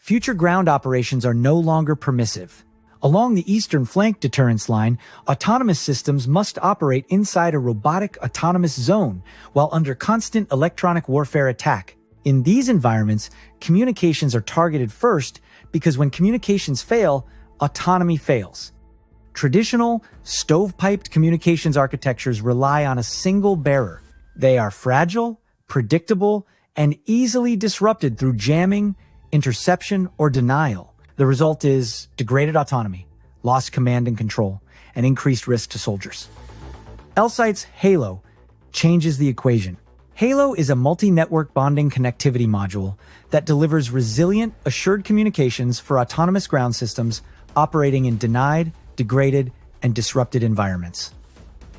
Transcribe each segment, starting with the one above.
future ground operations are no longer permissive. Along the eastern flank deterrence line, autonomous systems must operate inside a robotic autonomous zone while under constant electronic warfare attack. In these environments, communications are targeted first because when communications fail, autonomy fails. Traditional, stovepiped communications architectures rely on a single bearer. They are fragile, predictable, and easily disrupted through jamming, interception, or denial. The result is degraded autonomy, lost command and control, and increased risk to soldiers. Elsight's Halo changes the equation. Halo is a multi-network bonding connectivity module that delivers resilient, assured communications for autonomous ground systems operating in denied, degraded, and disrupted environments.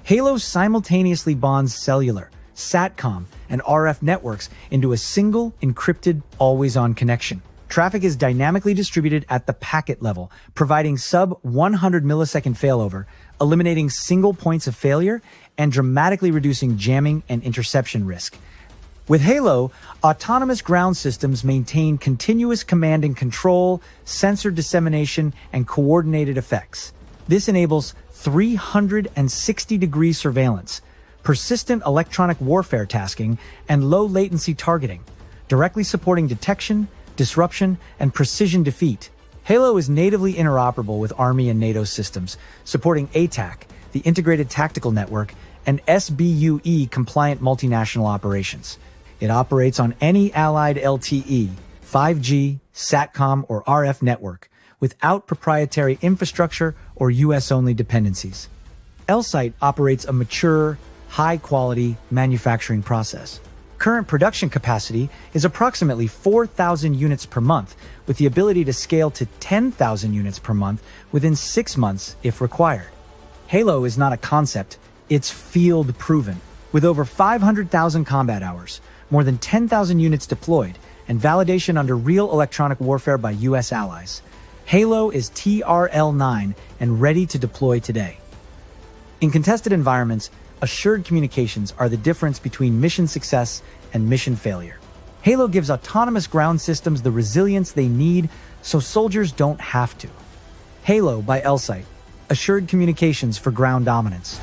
Halo simultaneously bonds cellular, SATCOM, and RF networks into a single, encrypted, always-on connection. Traffic is dynamically distributed at the packet level, providing sub-100 millisecond failover, eliminating single points of failure, and dramatically reducing jamming and interception risk. With Halo, autonomous ground systems maintain continuous command and control, sensor dissemination, and coordinated effects. This enables 360-degree surveillance, persistent electronic warfare tasking, and low-latency targeting, directly supporting detection, disruption, and precision defeat. Halo is natively interoperable with Army and NATO systems, supporting ATAC, the Integrated Tactical Network, and SBUE-compliant multinational operations. It operates on any allied LTE, 5G, SATCOM, or RF network, without proprietary infrastructure or US-only dependencies. Elsight operates a mature, high-quality manufacturing process. Current production capacity is approximately 4,000 units per month, with the ability to scale to 10,000 units per month within 6 months if required. Halo is not a concept, it's field-proven. With over 500,000 combat hours, more than 10,000 units deployed, and validation under real electronic warfare by US allies, Halo is TRL-9 and ready to deploy today. In contested environments, assured communications are the difference between mission success and mission failure. Halo gives autonomous ground systems the resilience they need so soldiers don't have to. Halo by Elsight, assured communications for ground dominance.